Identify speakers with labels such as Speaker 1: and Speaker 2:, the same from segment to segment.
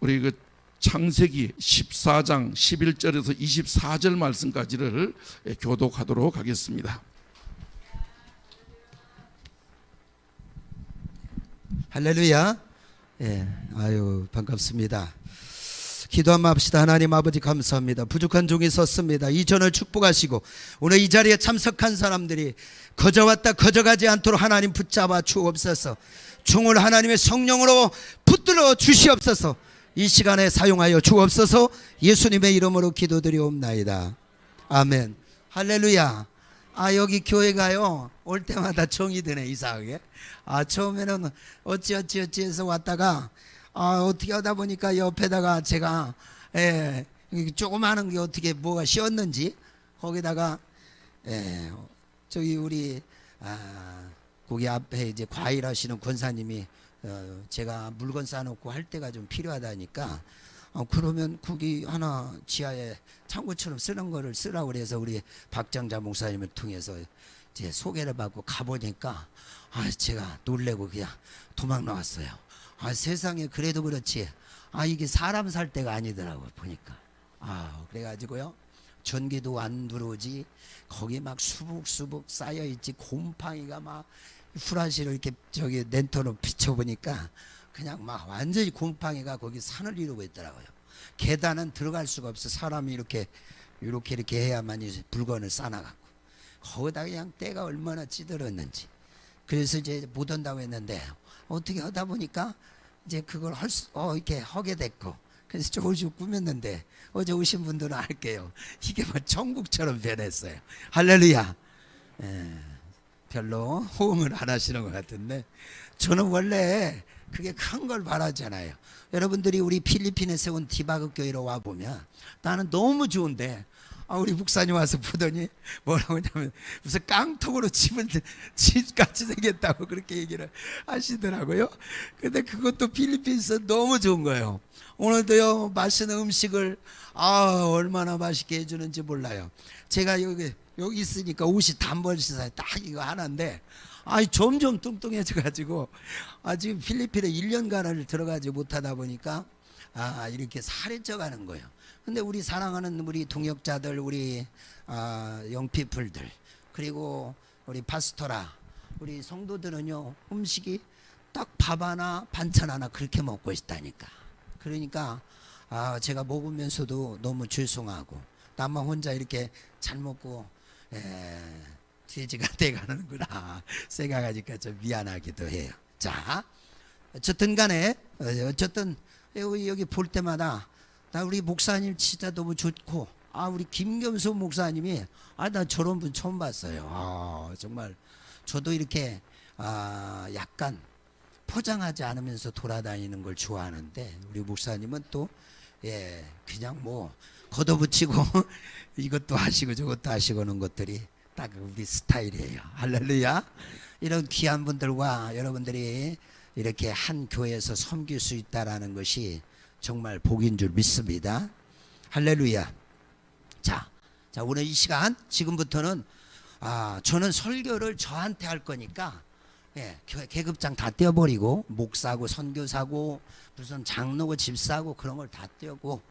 Speaker 1: 우리 그 창세기 14장 11절에서 24절 말씀까지를 교독하도록 하겠습니다.
Speaker 2: 할렐루야. 예, 아유 반갑습니다. 기도 한번 합시다. 하나님 아버지 감사합니다. 부족한 종이 섰습니다. 이 전을 축복하시고 오늘 이 자리에 참석한 사람들이 거저왔다 거저가지 않도록 하나님 붙잡아 주옵소서. 종을 하나님의 성령으로 붙들어 주시옵소서. 이 시간에 사용하여 주옵소서. 예수님의 이름으로 기도드리옵나이다. 아멘. 할렐루야. 여기 교회가요 올 때마다 정이 드네. 이상하게. 처음에는 어찌해서 왔다가 어떻게 하다 보니까 옆에다가 제가 조그마한 게 어떻게 뭐가 씌었는지 거기다가 저기 우리 거기 앞에 이제 과일 하시는 권사님이 제가 물건 싸놓고 할 때가 좀 필요하다니까 그러면 거기 하나 지하에 창고처럼 쓰는 거를 쓰라고 그래서 우리 박장자 목사님을 통해서 이제 소개를 받고 가보니까 제가 놀래고 그냥 도망 나왔어요. 세상에 그래도 그렇지 이게 사람 살 때가 아니더라고요 보니까. 그래가지고요 전기도 안 들어오지 거기 막 수북수북 쌓여있지 곰팡이가 막 후라시로 이렇게 저기 랜턴으로 비춰보니까 그냥 막 완전히 곰팡이가 거기 산을 이루고 있더라고요. 계단은 들어갈 수가 없어. 사람이 이렇게 해야만 물건을 싸나갖고 거기다 그냥 때가 얼마나 찌들었는지. 그래서 이제 못 온다고 했는데 어떻게 하다 보니까 이제 그걸 이렇게 하게 됐고 그래서 조금씩 꾸몄는데 어제 오신 분들은 알게요. 이게 뭐 천국처럼 변했어요. 할렐루야. 별로 호응을 안 하시는 것 같은데 저는 원래 그게 큰 걸 바라잖아요. 여러분들이 우리 필리핀에 세운 디바그 교회로 와보면 나는 너무 좋은데 우리 목사님 와서 보더니 뭐라고 하냐면 무슨 깡통으로 집같이 생겼다고 그렇게 얘기를 하시더라고요. 근데 그것도 필리핀에서 너무 좋은 거예요. 오늘도요 맛있는 음식을 얼마나 맛있게 해주는지 몰라요. 제가 여기 있으니까 옷이 단벌시사에 딱 이거 하나인데 점점 뚱뚱해져 가지고 지금 필리핀에 1년간을 들어가지 못하다 보니까 이렇게 살이 쪄가는 거예요. 근데 우리 사랑하는 우리 동역자들 우리 영피플들 그리고 우리 파스토라 우리 성도들은요 음식이 딱 밥 하나 반찬 하나 그렇게 먹고 있다니까. 그러니까 제가 먹으면서도 너무 죄송하고 나만 혼자 이렇게 잘 먹고 돼지가 돼가는구나 생각하니까 좀 미안하기도 해요. 자 어쨌든 간에 어쨌든 여기 볼 때마다 나 우리 목사님 진짜 너무 좋고 우리 김겸수 목사님이 나 저런 분 처음 봤어요. 정말 저도 이렇게 약간 포장하지 않으면서 돌아다니는 걸 좋아하는데 우리 목사님은 또 그냥 뭐 걷어붙이고 이것도 하시고 저것도 하시고 하는 것들이 딱 우리 스타일이에요. 할렐루야. 이런 귀한 분들과 여러분들이 이렇게 한 교회에서 섬길 수 있다라는 것이 정말 복인 줄 믿습니다. 할렐루야. 자 오늘 이 시간 지금부터는 저는 설교를 저한테 할 거니까 교회 계급장 다 떼어버리고 목사고 선교사고 무슨 장로고 집사고 그런 걸 다 떼고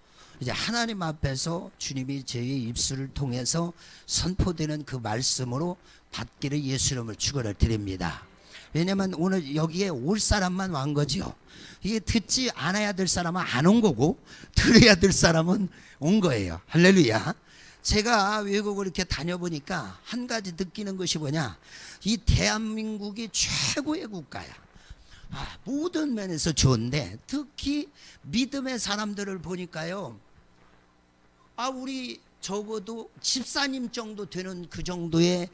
Speaker 2: 이제 하나님 앞에서 주님이 저의 입술을 통해서 선포되는 그 말씀으로 받기를 예수 이름을 축원을 드립니다. 왜냐면 오늘 여기에 올 사람만 완 거지요. 이게 듣지 않아야 될 사람은 안 온 거고 들어야 될 사람은 온 거예요. 할렐루야. 제가 외국을 이렇게 다녀보니까 한 가지 느끼는 것이 뭐냐, 이 대한민국이 최고의 국가야. 모든 면에서 좋은데 특히 믿음의 사람들을 보니까요, 우리 적어도 집사님 정도 되는 그 정도의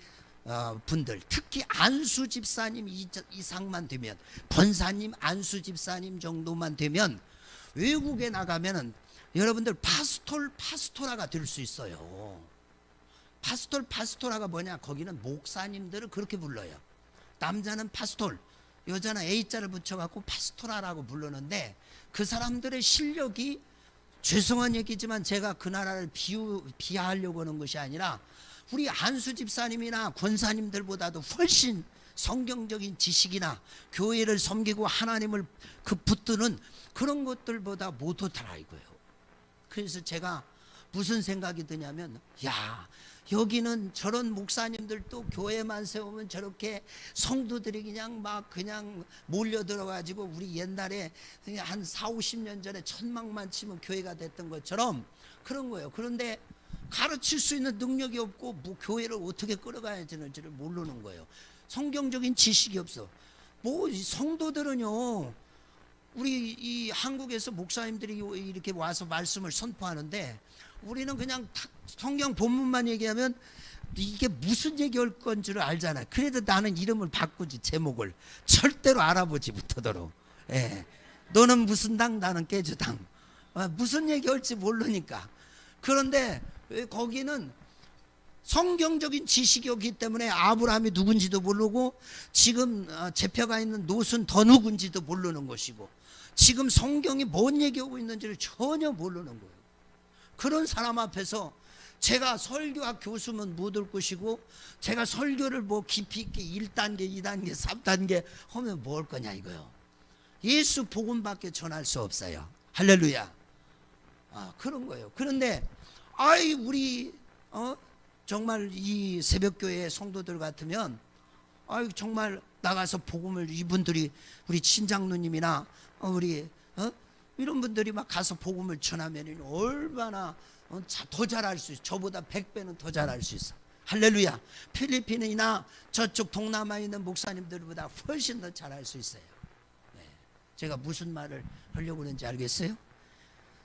Speaker 2: 분들, 특히 안수 집사님 이상만 되면, 권사님, 안수 집사님 정도만 되면 외국에 나가면은 여러분들 파스토라가 될 수 있어요. 파스토라가 뭐냐, 거기는 목사님들을 그렇게 불러요. 남자는 파스톨, 여자는 A자를 붙여갖고 파스토라라고 부르는데, 그 사람들의 실력이, 죄송한 얘기지만 제가 그 나라를 비하하려고 하는 것이 아니라 우리 안수 집사님이나 권사님들보다도 훨씬 성경적인 지식이나 교회를 섬기고 하나님을 붙드는 그런 것들보다 못하더라 이거예요. 그래서 제가 무슨 생각이 드냐면, 야, 여기는 저런 목사님들도 교회만 세우면 저렇게 성도들이 그냥 몰려들어가지고 우리 옛날에 한 4, 50년 전에 천막만 치면 교회가 됐던 것처럼 그런 거예요. 그런데 가르칠 수 있는 능력이 없고 뭐 교회를 어떻게 끌어가야 되는지를 모르는 거예요. 성경적인 지식이 없어. 뭐 성도들은요, 우리 이 한국에서 목사님들이 이렇게 와서 말씀을 선포하는데 우리는 그냥 성경 본문만 얘기하면 이게 무슨 얘기할 건지를 알잖아요. 그래도 나는 이름을 바꾸지, 제목을 절대로 알아보지 못하도록. 예. 너는 무슨 당, 나는 깨주당. 무슨 얘기할지 모르니까. 그런데 거기는 성경적인 지식이 없기 때문에 아브라함이 누군지도 모르고 지금 잡혀가 있는 롯은 더 누군지도 모르는 것이고 지금 성경이 뭔 얘기하고 있는지를 전혀 모르는 거예요. 그런 사람 앞에서 제가 설교학 교수면 못 올 것이고 제가 설교를 뭐 깊이 있게 1단계, 2단계, 3단계 하면 뭐 할 거냐 이거요. 예수 복음밖에 전할 수 없어요. 할렐루야. 그런 거예요. 그런데 우리 정말 이 새벽교회 성도들 같으면 정말 나가서 복음을 이분들이 우리 친장로님이나 우리 이런 분들이 막 가서 복음을 전하면 얼마나 더 잘할 수 있어. 저보다 100배는 더 잘할 수 있어. 할렐루야. 필리핀이나 저쪽 동남아에 있는 목사님들보다 훨씬 더 잘할 수 있어요. 제가 무슨 말을 하려고 하는지 알겠어요?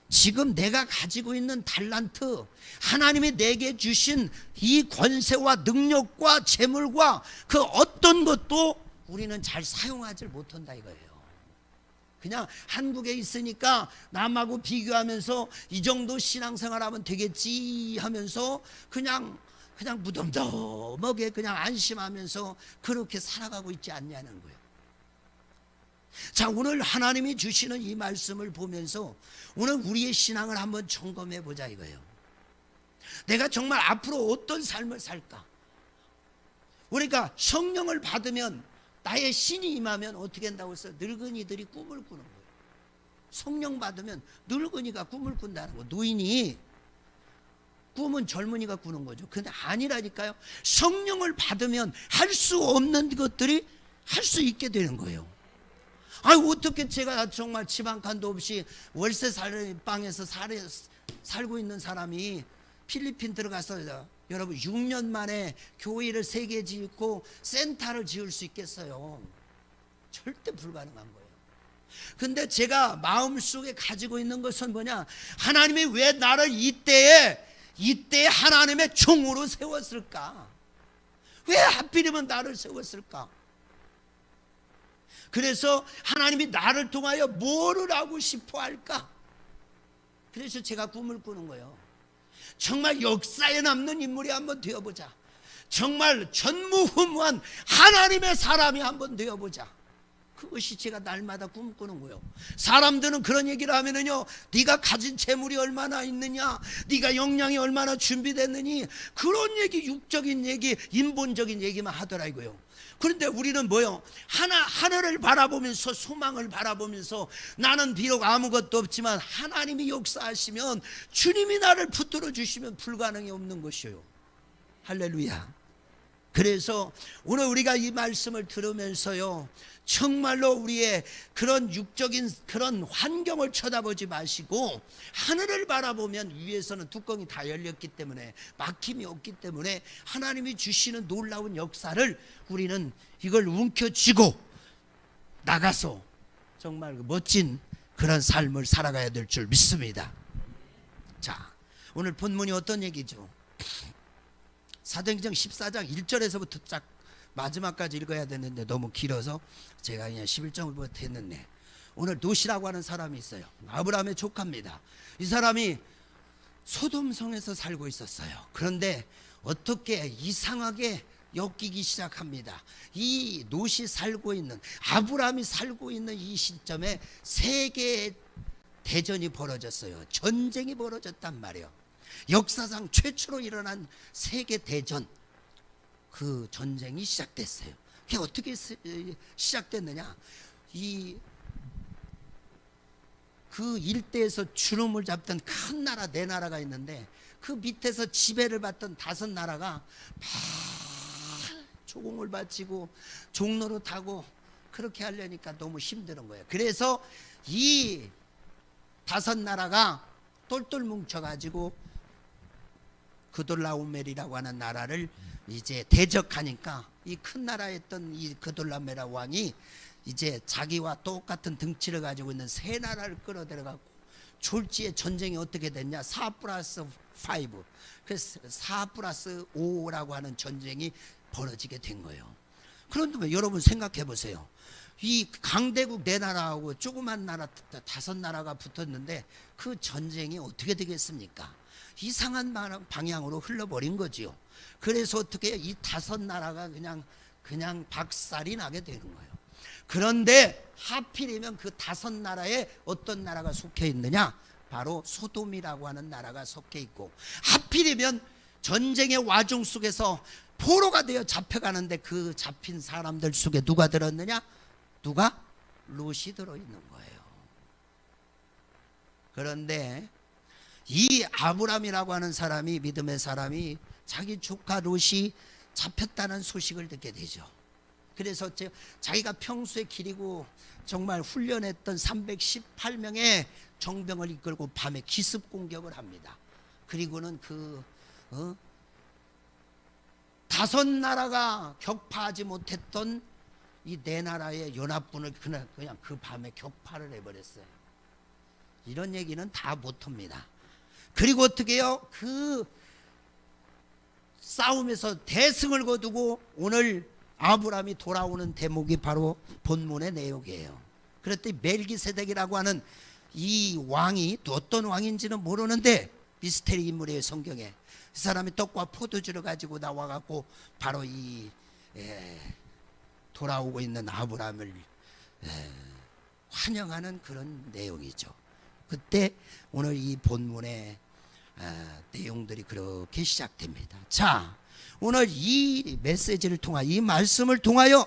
Speaker 2: 지금 내가 가지고 있는 달란트, 하나님이 내게 주신 이 권세와 능력과 재물과 그 어떤 것도 우리는 잘 사용하지 못한다 이거예요. 그냥 한국에 있으니까 남하고 비교하면서 이 정도 신앙생활하면 되겠지 하면서 그냥 무덤덤하게 그냥 안심하면서 그렇게 살아가고 있지 않냐는 거예요. 자, 오늘 하나님이 주시는 이 말씀을 보면서 오늘 우리의 신앙을 한번 점검해 보자 이거예요. 내가 정말 앞으로 어떤 삶을 살까? 그러니까 성령을 받으면 나의 신이 임하면 어떻게 한다고 했어요? 늙은이들이 꿈을 꾸는 거예요. 성령 받으면 늙은이가 꿈을 꾼다는 거. 노인이 꿈은 젊은이가 꾸는 거죠. 근데 아니라니까요. 성령을 받으면 할 수 없는 것들이 할 수 있게 되는 거예요. 어떻게 제가 정말 집 한 칸도 없이 월세 방에서 살고 있는 사람이 필리핀 들어가서 여러분 6년 만에 교회를 3개 짓고 센터를 지을 수 있겠어요? 절대 불가능한 거예요. 근데 제가 마음속에 가지고 있는 것은 뭐냐? 하나님이 왜 나를 이때에 하나님의 종으로 세웠을까? 왜 하필이면 나를 세웠을까? 그래서 하나님이 나를 통하여 뭐를 하고 싶어 할까? 그래서 제가 꿈을 꾸는 거예요. 정말 역사에 남는 인물이 한번 되어보자. 정말 전무후무한 하나님의 사람이 한번 되어보자. 그것이 제가 날마다 꿈꾸는 거예요. 사람들은 그런 얘기를 하면은요, 네가 가진 재물이 얼마나 있느냐, 네가 역량이 얼마나 준비됐느니, 그런 얘기, 육적인 얘기, 인본적인 얘기만 하더라고요. 그런데 우리는 뭐요? 하늘을 바라보면서, 소망을 바라보면서, 나는 비록 아무것도 없지만 하나님이 역사하시면, 주님이 나를 붙들어 주시면 불가능이 없는 것이에요. 할렐루야. 그래서 오늘 우리가 이 말씀을 들으면서요, 정말로 우리의 그런 육적인 그런 환경을 쳐다보지 마시고 하늘을 바라보면 위에서는 뚜껑이 다 열렸기 때문에 막힘이 없기 때문에 하나님이 주시는 놀라운 역사를 우리는 이걸 움켜쥐고 나가서 정말 멋진 그런 삶을 살아가야 될 줄 믿습니다. 자, 오늘 본문이 어떤 얘기죠? 사도행전 14장 1절에서부터 쫙 마지막까지 읽어야 되는데 너무 길어서 제가 그냥 11절부터 했는데, 오늘 롯이라고 하는 사람이 있어요. 아브라함의 조카입니다. 이 사람이 소돔성에서 살고 있었어요. 그런데 어떻게 이상하게 엮이기 시작합니다. 이 롯이 살고 있는, 아브라함이 살고 있는 이 시점에 세계의 대전이 벌어졌어요. 전쟁이 벌어졌단 말이에요. 역사상 최초로 일어난 세계 대전, 그 전쟁이 시작됐어요. 그게 어떻게 시작됐느냐? 그 일대에서 주름을 잡던 큰 나라 네 나라가 있는데 그 밑에서 지배를 받던 다섯 나라가 막 조공을 바치고 종로로 타고 그렇게 하려니까 너무 힘든 거예요. 그래서 이 다섯 나라가 똘똘 뭉쳐가지고 그돌라오멜이라고 하는 나라를 이제 대적하니까 이 큰 나라였던 이 그돌라오멜 왕이 이제 자기와 똑같은 등치를 가지고 있는 세 나라를 끌어들여갖고 졸지에 전쟁이 어떻게 됐냐? 4+5 그래서 4+5라고 하는 전쟁이 벌어지게 된 거예요. 그런데 여러분 생각해 보세요. 이 강대국 네 나라하고 조그만 나라 다섯 나라가 붙었는데 그 전쟁이 어떻게 되겠습니까? 이상한 방향으로 흘러버린 거지요. 그래서 어떻게 이 다섯 나라가 그냥 박살이 나게 되는 거예요. 그런데 하필이면 그 다섯 나라에 어떤 나라가 속해 있느냐? 바로 소돔이라고 하는 나라가 속해 있고, 하필이면 전쟁의 와중 속에서 포로가 되어 잡혀가는데 그 잡힌 사람들 속에 누가 들었느냐? 누가? 롯이 들어있는 거예요. 그런데 이 아브람이라고 하는 사람이, 믿음의 사람이 자기 조카 롯이 잡혔다는 소식을 듣게 되죠. 그래서 자기가 평소에 기리고 정말 훈련했던 318명의 정병을 이끌고 밤에 기습 공격을 합니다. 그리고는 다섯 나라가 격파하지 못했던 이 네 나라의 연합군을 그냥 그 밤에 격파를 해버렸어요. 이런 얘기는 다 못합니다. 그리고 어떻게 해요? 그 싸움에서 대승을 거두고 오늘 아브라함이 돌아오는 대목이 바로 본문의 내용이에요. 그랬더니 멜기세덱이라고 하는 이 왕이 또 어떤 왕인지는 모르는데 미스테리 인물이에요, 성경에. 그 사람이 떡과 포도주를 가지고 나와갖고 바로 이 돌아오고 있는 아브라함을 환영하는 그런 내용이죠. 그때 오늘 이 본문의 내용들이 그렇게 시작됩니다. 자, 오늘 이 메시지를 통하여, 이 말씀을 통하여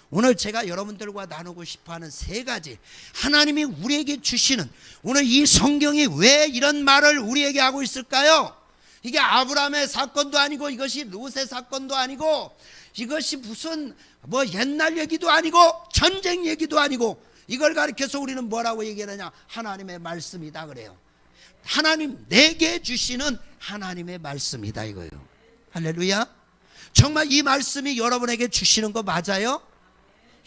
Speaker 2: 오늘 제가 여러분들과 나누고 싶어하는 세 가지, 하나님이 우리에게 주시는, 오늘 이 성경이 왜 이런 말을 우리에게 하고 있을까요? 이게 아브라함의 사건도 아니고, 이것이 롯의 사건도 아니고, 이것이 무슨 옛날 얘기도 아니고, 전쟁 얘기도 아니고, 이걸 가리켜서 우리는 뭐라고 얘기하느냐? 하나님의 말씀이다 그래요. 하나님 내게 주시는 하나님의 말씀이다 이거예요. 할렐루야. 정말 이 말씀이 여러분에게 주시는 거 맞아요?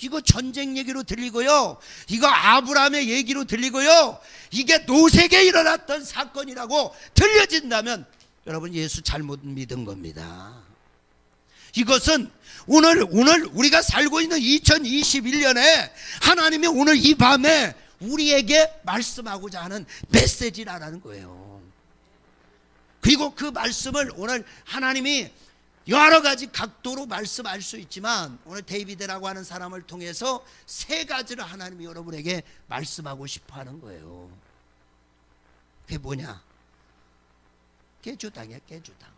Speaker 2: 이거 전쟁 얘기로 들리고요, 이거 아브라함의 얘기로 들리고요, 이게 롯에게 일어났던 사건이라고 들려진다면 여러분 예수 잘못 믿은 겁니다. 이것은 오늘 우리가 살고 있는 2021년에 하나님이 오늘 이 밤에 우리에게 말씀하고자 하는 메시지라는 거예요. 그리고 그 말씀을 오늘 하나님이 여러 가지 각도로 말씀할 수 있지만, 오늘 데이비드라고 하는 사람을 통해서 세 가지를 하나님이 여러분에게 말씀하고 싶어 하는 거예요. 그게 뭐냐? 깨주당이야, 깨주당.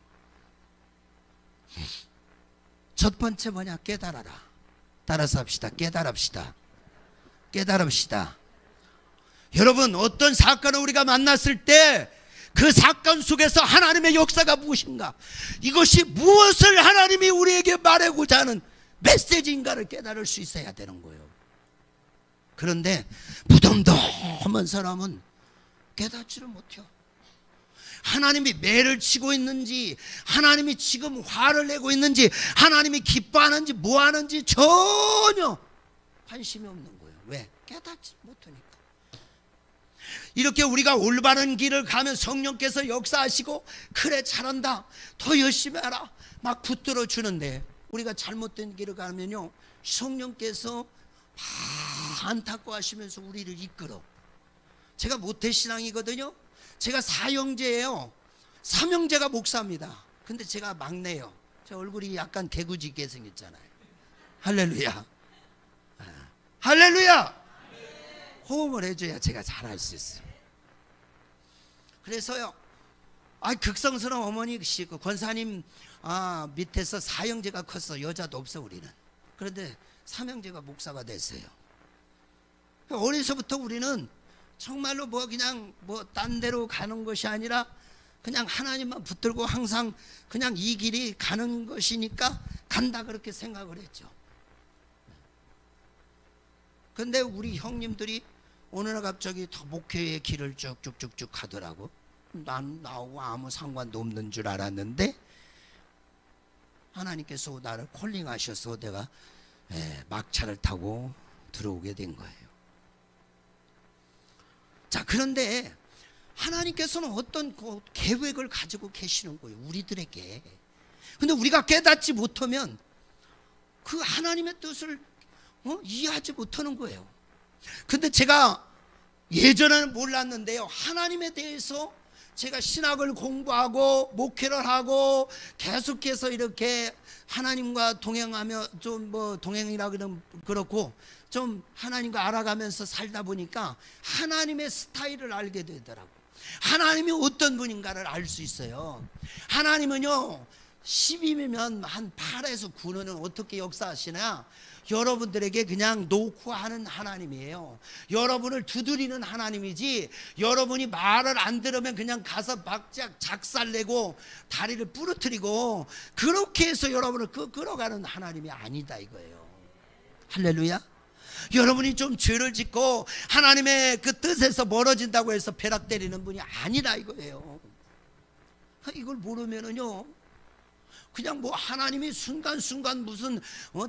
Speaker 2: 첫 번째 뭐냐? 깨달아라. 따라서 합시다. 깨달읍시다. 깨달읍시다. 여러분, 어떤 사건을 우리가 만났을 때 그 사건 속에서 하나님의 역사가 무엇인가, 이것이 무엇을 하나님이 우리에게 말하고자 하는 메시지인가를 깨달을 수 있어야 되는 거예요. 그런데 무덤덤한 사람은 깨닫지를 못해요. 하나님이 매를 치고 있는지, 하나님이 지금 화를 내고 있는지, 하나님이 기뻐하는지 뭐하는지 전혀 관심이 없는 거예요. 왜? 깨닫지 못하니까. 이렇게 우리가 올바른 길을 가면 성령께서 역사하시고, 그래 잘한다, 더 열심히 하라 막 붙들어 주는데, 우리가 잘못된 길을 가면요, 성령께서 안타까워하시면서 우리를 이끌어. 제가 모태신앙이거든요. 제가 사형제예요. 삼형제가 목사입니다. 근데 제가 막내예요. 제 얼굴이 약간 개구지게 생겼잖아요. 할렐루야. 할렐루야. 호응을 해줘야 제가 잘할 수 있어요. 그래서요, 극성스러운 어머니시고 권사님 밑에서 사형제가 컸어. 여자도 없어 우리는. 그런데 삼형제가 목사가 됐어요. 어려서부터 우리는 정말로 뭐 그냥 뭐 딴 데로 가는 것이 아니라 그냥 하나님만 붙들고 항상 그냥 이 길이 가는 것이니까 간다 그렇게 생각을 했죠. 근데 우리 형님들이 어느 날 갑자기 더 목회의 길을 쭉쭉쭉쭉 가더라고. 난 나하고 아무 상관도 없는 줄 알았는데 하나님께서 나를 콜링하셔서 내가 막차를 타고 들어오게 된 거예요. 자, 그런데 하나님께서는 어떤 계획을 가지고 계시는 거예요, 우리들에게. 근데 우리가 깨닫지 못하면 그 하나님의 뜻을 이해하지 못하는 거예요. 근데 제가 예전에는 몰랐는데요, 하나님에 대해서 제가 신학을 공부하고 목회를 하고 계속해서 이렇게 하나님과 동행하며 좀 뭐 동행이라 그러면 그렇고 좀 하나님과 알아가면서 살다 보니까 하나님의 스타일을 알게 되더라고. 하나님이 어떤 분인가를 알 수 있어요. 하나님은요 10이면 한 8에서 9는 어떻게 역사하시나, 여러분들에게 그냥 놓고 하는 하나님이에요. 여러분을 두드리는 하나님이지, 여러분이 말을 안 들으면 그냥 가서 막작 작살내고 다리를 부러뜨리고 그렇게 해서 여러분을 끌어가는 하나님이 아니다 이거예요. 할렐루야. 여러분이 좀 죄를 짓고 하나님의 그 뜻에서 멀어진다고 해서 벼락 때리는 분이 아니라 이거예요. 이걸 모르면은요 그냥 뭐 하나님이 순간순간 무슨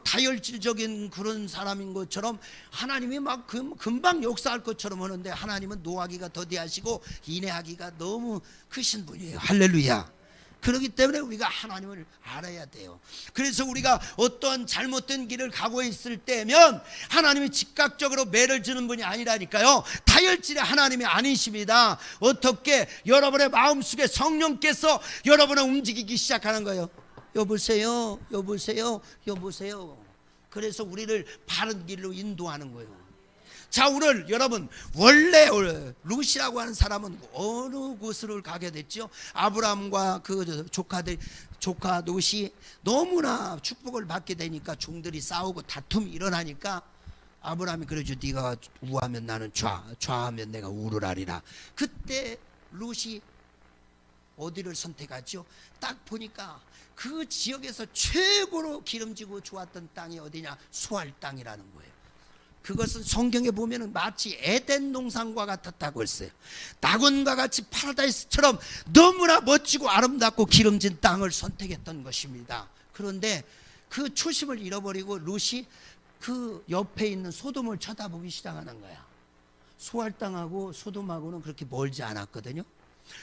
Speaker 2: 다혈질적인 그런 사람인 것처럼 하나님이 막 금방 역사할 것처럼 하는데, 하나님은 노하기가 더디하시고 인내하기가 너무 크신 분이에요. 할렐루야. 그렇기 때문에 우리가 하나님을 알아야 돼요. 그래서 우리가 어떤 잘못된 길을 가고 있을 때면 하나님이 즉각적으로 매를 주는 분이 아니라니까요. 다혈질의 하나님이 아니십니다. 어떻게? 여러분의 마음속에 성령께서 여러분을 움직이기 시작하는 거예요. 여보세요, 여보세요, 여보세요. 그래서 우리를 바른 길로 인도하는 거예요. 자, 오늘 여러분, 원래 룻이라고 하는 사람은 어느 곳으로 가게 됐죠? 아브라함과 그 조카 룻이 너무나 축복을 받게 되니까 종들이 싸우고 다툼이 일어나니까 아브라함이 그러죠. 네가 우하면 나는 좌하면 내가 우를 하리라. 그때 룻이 어디를 선택하죠? 딱 보니까 그 지역에서 최고로 기름지고 좋았던 땅이 어디냐? 수알 땅이라는 거예요. 그것은 성경에 보면은 마치 에덴 동산과 같았다고 했어요. 낙원과 같이 파라다이스처럼 너무나 멋지고 아름답고 기름진 땅을 선택했던 것입니다. 그런데 그 초심을 잃어버리고 룻이 그 옆에 있는 소돔을 쳐다보기 시작하는 거야. 수알 땅하고 소돔하고는 그렇게 멀지 않았거든요.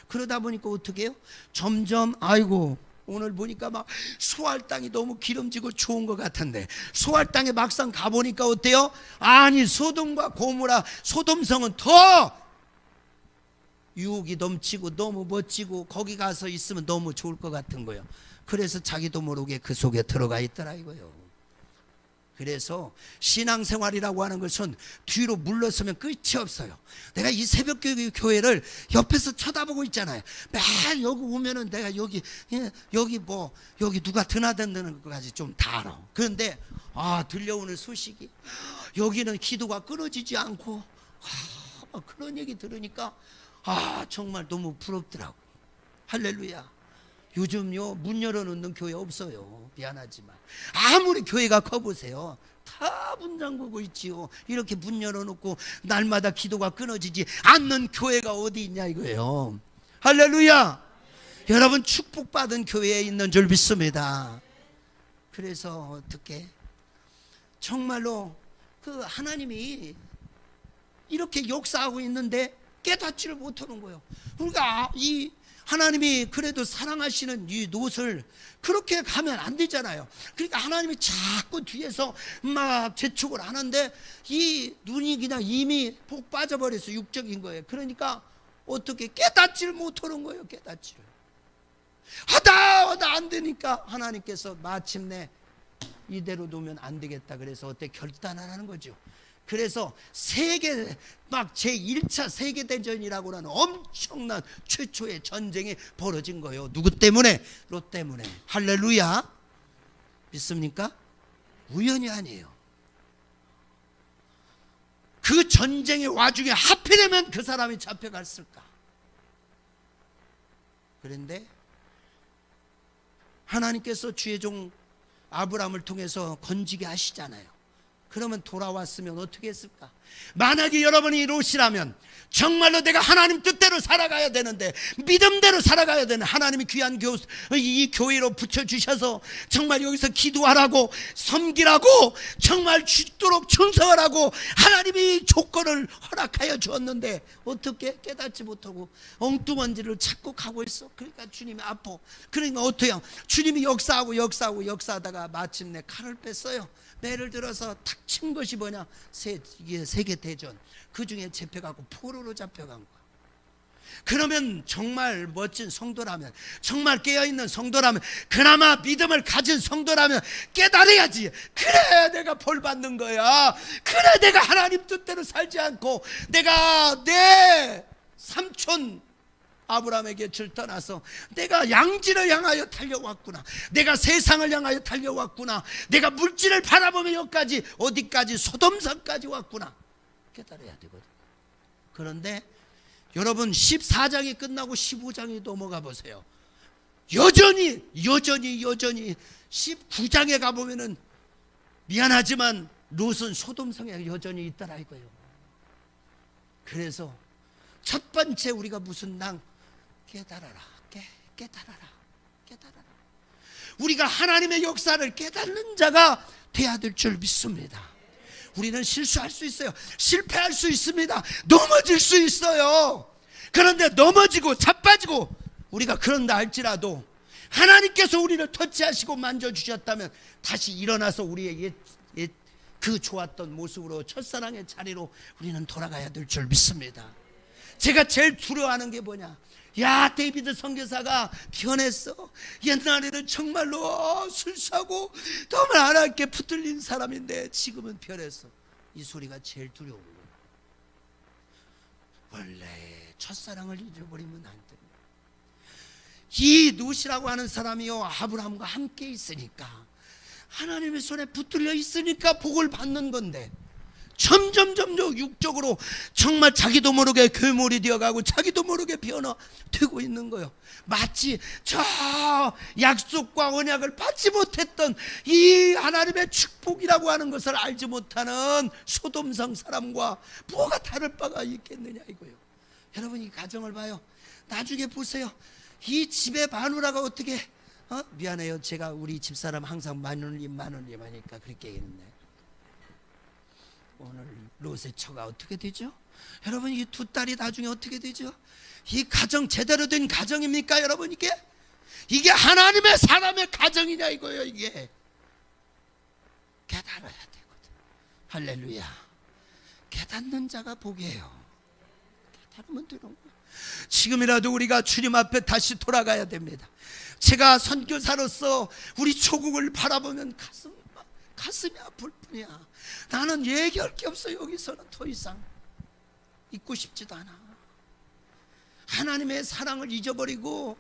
Speaker 2: 그러다 보니까 어떻게 해요? 점점 아이고 오늘 보니까 막 수알 땅이 너무 기름지고 좋은 것 같은데 수알 땅에 막상 가보니까 어때요? 아니 소돔과 고모라 소돔성은 더 유혹이 넘치고 너무 멋지고 거기 가서 있으면 너무 좋을 것 같은 거예요. 그래서 자기도 모르게 그 속에 들어가 있더라 이거예요. 그래서 신앙생활이라고 하는 것은 뒤로 물러서면 끝이 없어요. 내가 이 새벽교회를 옆에서 쳐다보고 있잖아요. 매일 여기 오면은 내가 여기 누가 드나든다는 것까지 좀 다 알아. 그런데 들려오는 소식이 여기는 기도가 끊어지지 않고 그런 얘기 들으니까 정말 너무 부럽더라고. 할렐루야. 요즘요 문 열어놓는 교회 없어요. 미안하지만 아무리 교회가 커보세요 다 문 잠그고 있지요. 이렇게 문 열어놓고 날마다 기도가 끊어지지 않는 교회가 어디 있냐 이거예요. 할렐루야. 여러분 축복받은 교회에 있는 줄 믿습니다. 그래서 어떻게 정말로 그 하나님이 이렇게 역사하고 있는데 깨닫지를 못하는 거예요. 그러니까 이 하나님이 그래도 사랑하시는 이 롯을 그렇게 가면 안 되잖아요. 그러니까 하나님이 자꾸 뒤에서 막 재촉을 하는데 이 눈이 그냥 이미 폭 빠져버려서 육적인 거예요. 그러니까 어떻게 깨닫지를 못하는 거예요. 깨닫지를 하다 안 되니까 하나님께서 마침내 이대로 두면 안 되겠다 그래서 어떻게 결단하는 거죠. 그래서 세계 막 제1차 세계대전이라고 하는 엄청난 최초의 전쟁이 벌어진 거예요. 누구 때문에? 롯 때문에. 할렐루야. 믿습니까? 우연이 아니에요. 그 전쟁의 와중에 하필이면 그 사람이 잡혀갔을까? 그런데 하나님께서 주의 종 아브라함을 통해서 건지게 하시잖아요. 그러면 돌아왔으면 어떻게 했을까? 만약에 여러분이 롯이라면 정말로 내가 하나님 뜻대로 살아가야 되는데, 믿음대로 살아가야 되는, 하나님이 귀한 이 교회로 붙여주셔서 정말 여기서 기도하라고, 섬기라고, 정말 죽도록 충성하라고 하나님이 조건을 허락하여 주었는데 어떻게 깨닫지 못하고 엉뚱한 길을 찾고 가고 있어. 그러니까 주님이 아파. 그러니까 어때요? 주님이 역사하다가 마침내 칼을 뺐어요. 예를 들어서 탁 친 것이 뭐냐? 이게 세계대전. 그 중에 잡혀가고 포로로 잡혀간 거야. 그러면 정말 멋진 성도라면, 정말 깨어있는 성도라면, 그나마 믿음을 가진 성도라면 깨달아야지. 그래 내가 벌 받는 거야. 그래 내가 하나님 뜻대로 살지 않고 내가 내 삼촌 아브라함에게 들떠나서 내가 양지를 향하여 달려왔구나, 내가 세상을 향하여 달려왔구나, 내가 물질을 바라보며 여기까지, 어디까지, 소돔산까지 왔구나 깨달아야 되거든. 그런데 여러분 14장이 끝나고 15장이 넘어가 보세요. 여전히 19장에 가보면은 미안하지만 롯은 소돔성에 여전히 있더라 이거예요. 그래서 첫 번째 우리가 무슨 깨달아라. 우리가 하나님의 역사를 깨닫는 자가 돼야 될 줄 믿습니다. 우리는 실수할 수 있어요. 실패할 수 있습니다. 넘어질 수 있어요. 그런데 넘어지고 자빠지고 우리가 그런다 할지라도 하나님께서 우리를 터치하시고 만져주셨다면 다시 일어나서 우리의 그 좋았던 모습으로, 첫사랑의 자리로 우리는 돌아가야 될 줄 믿습니다. 제가 제일 두려워하는 게 뭐냐? 야, 데이비드 선교사가 변했어. 옛날에는 정말로 술사고 너무 하나님께 붙들린 사람인데 지금은 변했어. 이 소리가 제일 두려운 거예요. 원래 첫사랑을 잊어버리면 안 됩니다. 이 롯이라고 하는 사람이요, 아브라함과 함께 있으니까, 하나님의 손에 붙들려 있으니까 복을 받는 건데, 점점 육적으로 정말 자기도 모르게 괴물이 되어가고 자기도 모르게 변화되고 있는 거예요. 마치 저 약속과 언약을 받지 못했던 이 하나님의 축복이라고 하는 것을 알지 못하는 소돔성 사람과 뭐가 다를 바가 있겠느냐 이거예요. 여러분 이 가정을 봐요. 나중에 보세요. 이 집의 마누라가 어떻게 미안해요. 제가 우리 집사람 항상 마누님 하니까 그렇게 얘기했네. 오늘 롯의 처가 어떻게 되죠? 여러분 이 두 딸이 나중에 어떻게 되죠? 이 가정 제대로 된 가정입니까 여러분? 이게 하나님의 사람의 가정이냐 이거예요. 이게 깨달아야 되거든. 할렐루야. 깨닫는 자가 복이에요. 깨달으면 되는 거예요. 지금이라도 우리가 주님 앞에 다시 돌아가야 됩니다. 제가 선교사로서 우리 조국을 바라보면 가슴이 아플 뿐이야. 나는 얘기할 게 없어. 여기서는 더 이상 있고 싶지도 않아. 하나님의 사랑을 잊어버리고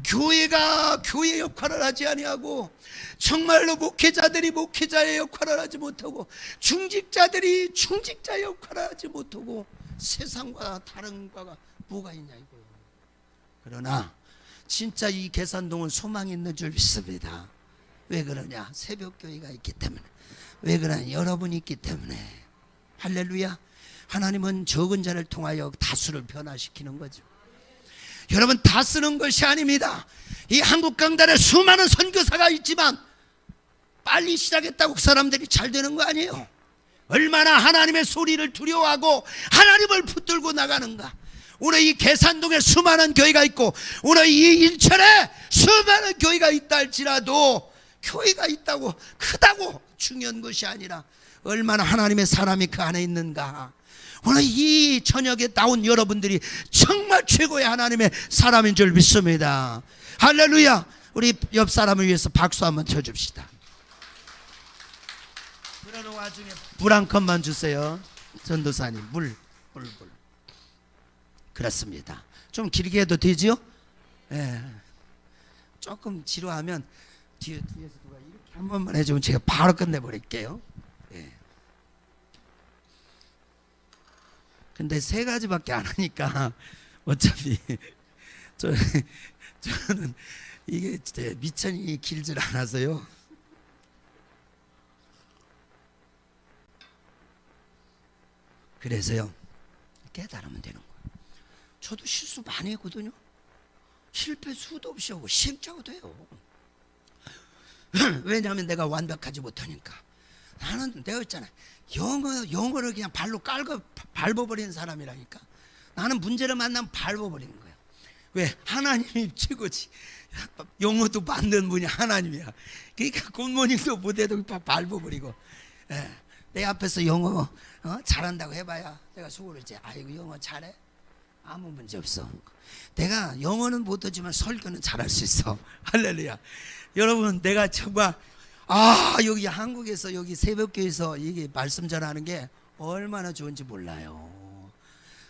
Speaker 2: 교회가 교회 역할을 하지 아니하고, 정말로 목회자들이 목회자의 역할을 하지 못하고, 중직자들이 중직자의 역할을 하지 못하고, 세상과 다른 과가 뭐가 있냐 이거예요. 그러나 진짜 이 계산동은 소망이 있는 줄 믿습니다. 왜 그러냐? 새벽교회가 있기 때문에. 왜 그러냐? 여러분이 있기 때문에. 할렐루야. 하나님은 적은 자를 통하여 다수를 변화시키는 거죠. 여러분 다 쓰는 것이 아닙니다. 이 한국 강단에 수많은 선교사가 있지만 빨리 시작했다고 그 사람들이 잘 되는 거 아니에요. 얼마나 하나님의 소리를 두려워하고 하나님을 붙들고 나가는가. 오늘 이 계산동에 수많은 교회가 있고, 오늘 이 인천에 수많은 교회가 있다 할지라도 교회가 있다고 크다고 중요한 것이 아니라 얼마나 하나님의 사람이 그 안에 있는가. 오늘 이 저녁에 나온 여러분들이 정말 최고의 하나님의 사람인 줄 믿습니다. 할렐루야. 우리 옆 사람을 위해서 박수 한번 쳐줍시다. 그러는 와중에 물 한 컵만 주세요. 전도사님 물. 그렇습니다. 좀 길게 해도 되지요? 예. 조금 지루하면 뒤에서 누가 이렇게 한 번만 해주면 제가 바로 끝내버릴게요. 예. 근데 세 가지밖에 안 하니까 어차피 저는 이게 진짜 미천이 길질 않아서요. 그래서요, 깨달으면 되는 거예요. 저도 실수 많이 했거든요. 실패 수도 없이 하고 시행착오 돼요. 왜냐하면 내가 완벽하지 못하니까. 나는 내가 있잖아, 영어를 그냥 발로 밟아버리는 사람이라니까. 나는 문제를 만나면 밟아버리는 거야. 왜? 하나님이 최고지. 영어도 만든 분이 하나님이야. 그러니까 굿모닝도 못해도 밟아버리고. 예. 내 앞에서 영어 잘한다고 해봐야 내가 속으로 이제 아이고 영어 잘해? 아무 문제 없어. 내가 영어는 못하지만 설교는 잘할 수 있어. 할렐루야. 여러분, 내가 정말 여기 한국에서 여기 새벽교회에서 이게 말씀 전하는 게 얼마나 좋은지 몰라요.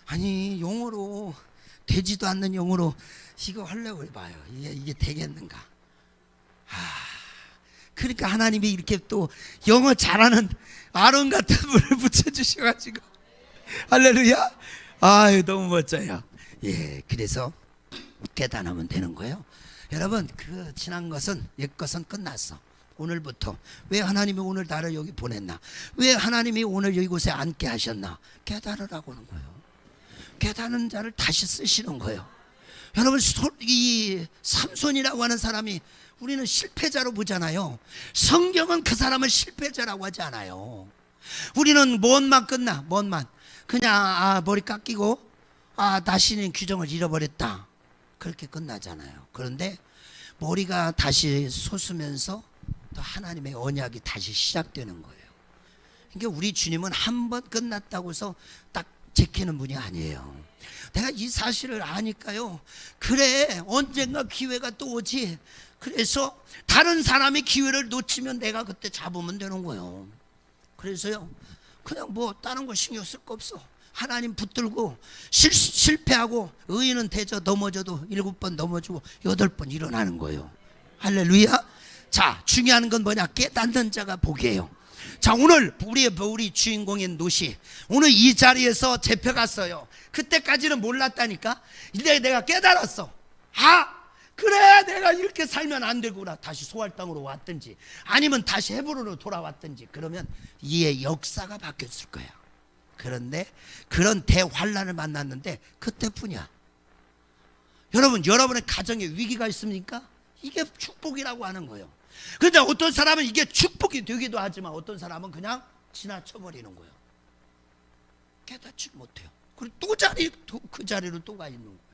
Speaker 2: 아니, 영어로 되지도 않는 영어로 이거 하려고 해봐요. 이게 되겠는가? 그러니까 하나님이 이렇게 또 영어 잘하는 아론 같은 분을 붙여주셔가지고 할렐루야. 너무 멋져요. 예, 그래서 깨달으면 되는 거예요. 여러분, 그 지난 것은 옛 것은 끝났어. 오늘부터 왜 하나님이 오늘 나를 여기 보냈나? 왜 하나님이 오늘 이곳에 앉게 하셨나? 깨달으라고 하는 거예요. 깨닫는 자를 다시 쓰시는 거예요. 여러분, 이 삼손이라고 하는 사람이 우리는 실패자로 보잖아요. 성경은 그 사람을 실패자라고 하지 않아요. 우리는 뭔만 끝나, 뭔만 그냥 머리 깎이고 다시는 규정을 잃어버렸다, 그렇게 끝나잖아요. 그런데 머리가 다시 솟으면서 또 하나님의 언약이 다시 시작되는 거예요. 그러니까 우리 주님은 한 번 끝났다고 해서 딱 제키는 분이 아니에요. 내가 이 사실을 아니까요, 그래 언젠가 기회가 또 오지. 그래서 다른 사람이 기회를 놓치면 내가 그때 잡으면 되는 거예요. 그래서요, 그냥 뭐 다른 거 신경 쓸 거 없어. 하나님 붙들고 실패하고 의인은 대저 넘어져도 7번 넘어지고 8번 일어나는 거예요. 할렐루야. 자, 중요한 건 뭐냐? 깨닫는 자가 복이에요. 자, 오늘 우리 주인공인 노시 오늘 이 자리에서 잡혀갔어요. 그때까지는 몰랐다니까. 이제 내가 깨달았어. 그래, 내가 이렇게 살면 안 되구나. 다시 소활 땅으로 왔든지 아니면 다시 헤브론으로 돌아왔든지, 그러면 이의 역사가 바뀌었을 거야. 그런데 그런 대환란을 만났는데 그때뿐이야. 여러분, 여러분의 가정에 위기가 있습니까? 이게 축복이라고 하는 거예요. 그런데 어떤 사람은 이게 축복이 되기도 하지만 어떤 사람은 그냥 지나쳐버리는 거예요. 깨닫지 못해요. 그리고 그 자리로 또 가 있는 거예요.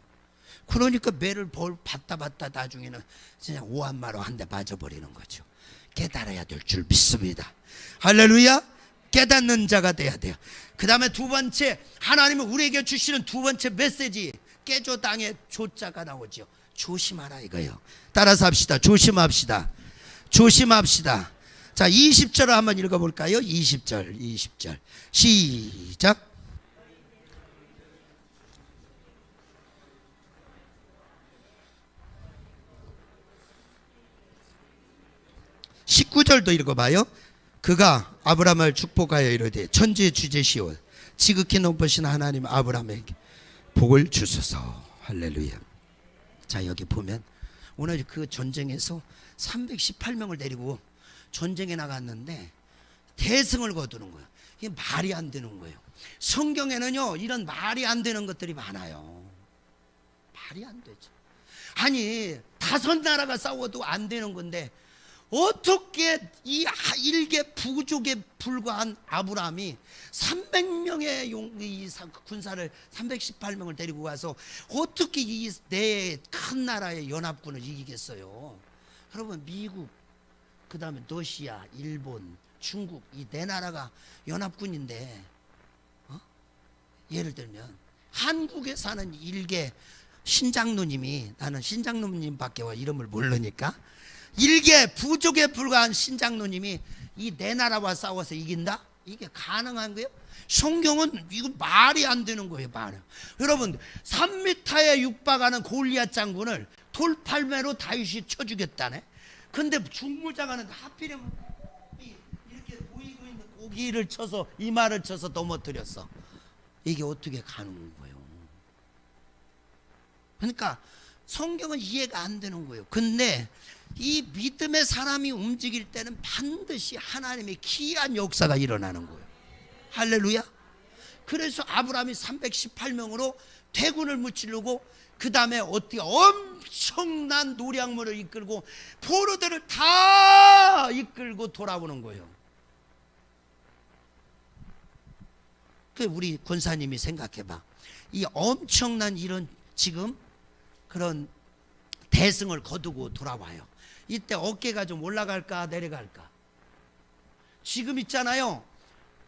Speaker 2: 그러니까 매를 받다 나중에는 그냥 오한마로 한 대 맞아버리는 거죠. 깨달아야 될 줄 믿습니다. 할렐루야. 깨닫는 자가 돼야 돼요. 그 다음에 두 번째, 하나님은 우리에게 주시는 두 번째 메시지, 깨조 땅의 조자가 나오죠. 조심하라 이거예요. 따라서 합시다. 조심합시다. 조심합시다. 자, 20절을 한번 읽어볼까요? 20절 시작. 19절도 읽어봐요. 그가 아브라함을 축복하여 이르되 천지의 주제시오 지극히 높으신 하나님 아브라함에게 복을 주소서. 할렐루야. 자, 여기 보면 오늘 그 전쟁에서 318명을 데리고 전쟁에 나갔는데 대승을 거두는 거예요. 이게 말이 안 되는 거예요. 성경에는요, 이런 말이 안 되는 것들이 많아요. 말이 안 되죠. 아니, 5나라가 싸워도 안 되는 건데 어떻게 이 일개 부족에 불과한 아브라함이 300명의 군사를 318명을 데리고 가서 어떻게 이 네 큰 나라의 연합군을 이기겠어요? 여러분, 미국, 그 다음에 러시아, 일본, 중국, 이 네 나라가 연합군인데 예를 들면 한국에 사는 일개 신장로님이, 나는 신장로님밖에 이름을 모르니까, 일개 부족에 불과한 신장로님이 이 네 나라와 싸워서 이긴다? 이게 가능한 거예요? 성경은 이거 말이 안 되는 거예요. 여러분, 3m에 육박하는 골리앗 장군을 돌팔매로 다윗이 쳐 죽였다네. 근데 중무장하는데 하필이면 이렇게 보이고 있는 고기를 쳐서 이마를 쳐서 넘어뜨렸어. 이게 어떻게 가는 거예요? 그러니까 성경은 이해가 안 되는 거예요. 근데 이 믿음의 사람이 움직일 때는 반드시 하나님의 기이한 역사가 일어나는 거예요. 할렐루야. 그래서 아브라함이 318명으로 대군을 무찌르고 그 다음에 어떻게 엄청난 노량물을 이끌고 포로들을 다 이끌고 돌아오는 거예요. 그 우리 권사님이 생각해봐. 이 엄청난 이런 지금 그런 대승을 거두고 돌아와요. 이때 어깨가 좀 올라갈까 내려갈까? 지금 있잖아요.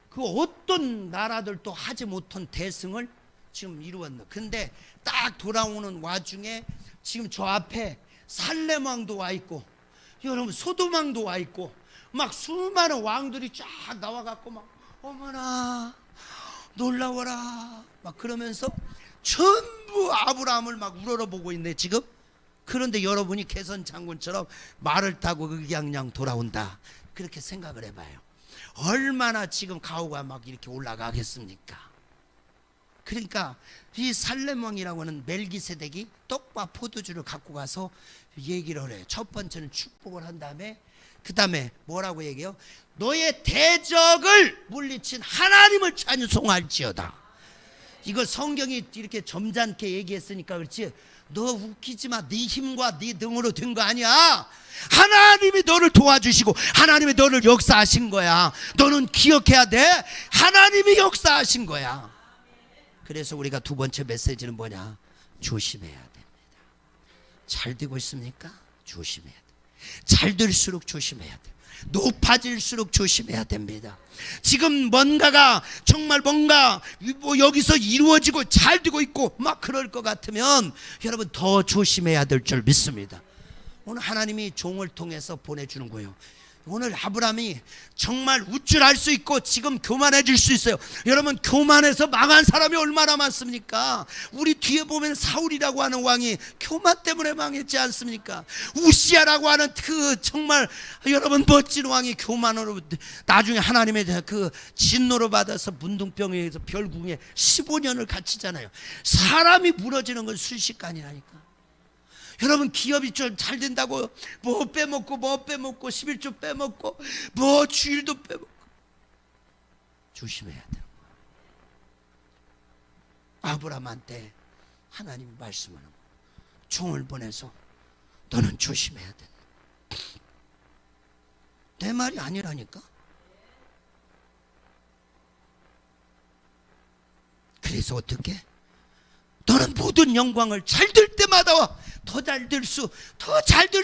Speaker 2: 그 어떤 나라들도 하지 못한 대승을 지금 이루었네. 근데 딱 돌아오는 와중에 지금 저 앞에 살렘 왕도 와 있고, 여러분 소돔 왕도 와 있고, 막 수많은 왕들이 쫙 나와갖고 막 어머나 놀라워라 막 그러면서 전부 아브라함을 막 우러러보고 있네 지금. 그런데 여러분이 개선 장군처럼 말을 타고 그냥 돌아온다, 그렇게 생각을 해봐요. 얼마나 지금 가오가 막 이렇게 올라가겠습니까? 그러니까 이 살렘 왕이라고 하는 멜기세덱이 떡과 포도주를 갖고 가서 얘기를 해요. 첫 번째는 축복을 한 다음에 그 다음에 뭐라고 얘기해요? 너의 대적을 물리친 하나님을 찬송할지어다. 이걸 성경이 이렇게 점잖게 얘기했으니까 그렇지, 너 웃기지 마. 네 힘과 네 등으로 된 거 아니야. 하나님이 너를 도와주시고 하나님이 너를 역사하신 거야. 너는 기억해야 돼. 하나님이 역사하신 거야. 그래서 우리가 두 번째 메시지는 뭐냐? 조심해야 됩니다. 잘 되고 있습니까? 조심해야 돼. 잘 될수록 조심해야 돼. 높아질수록 조심해야 됩니다. 지금 뭔가가 정말 뭔가 뭐 여기서 이루어지고 잘 되고 있고 막 그럴 것 같으면 여러분 더 조심해야 될 줄 믿습니다. 오늘 하나님이 종을 통해서 보내주는 거예요. 오늘 아브라함이 정말 우쭐할 수 있고 지금 교만해질 수 있어요. 여러분 교만해서 망한 사람이 얼마나 많습니까? 우리 뒤에 보면 사울이라고 하는 왕이 교만 때문에 망했지 않습니까? 우시아라고 하는 그 정말 여러분 멋진 왕이 교만으로 나중에 하나님의 그 진노로 받아서 문둥병에 의해서 별궁에 15년을 갇히잖아요. 사람이 무너지는 건 순식간이라니까. 여러분 기업이 좀 잘 된다고 뭐 빼먹고 11조 빼먹고 뭐 주일도 빼먹고 조심해야 돼요. 아브라함한테 하나님이 말씀하는 거예요. 종을 보내서 너는 조심해야 된다. 내 말이 아니라니까. 그래서 어떻게? 너는 모든 영광을 잘 될 때마다 더 잘 될